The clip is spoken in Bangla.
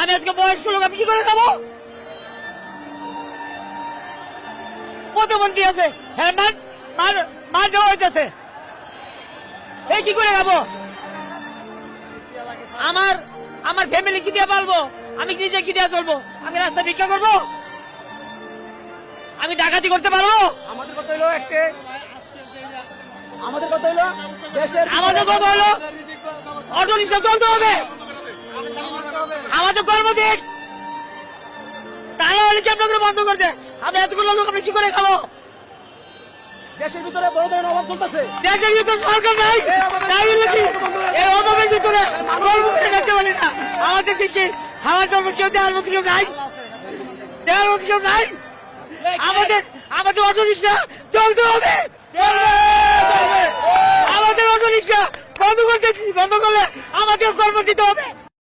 আমি আজকে বয়স্ক লোক, আমি কি করে খাবো? প্রতিবন্ধী আছে, হ্যাঁ মার দেওয়া হইতেছে, এই কি করে খাবো? আমার ফ্যামিলি কি দিয়ে পালবো? আমি নিজে কি দিয়ে চলবো? আমি রাস্তা ভিক্ষা করবো? আমি ডাকাতি করতে পারবো? আমাদের কথা হলো অটো রিক্সা চলতে হবে, আমাদের কর্মদিন, তাহলে হলে কি আপনাদের বন্ধ করতে? আমি এতগুলো লোক আপনি কি করে খাবো? দেশের ভিতরে বড় ধরনের অভাব চলতেছে। দেশের ভিতরে সরকার নাই, তাই হলে কি এই অভাবের ভিতরে কর্ম করে করতে পারি না? আমাদের কি খাওয়ার জন্য কেউ দেওয়ার মতো কেউ নাই? দেওয়ার মতো কেউ নাই? আমাদের অটো রিক্সা চলতে হবে, আমাদের অটো রিক্সা বন্ধ করলে আমাদের কর্ম দিতে হবে।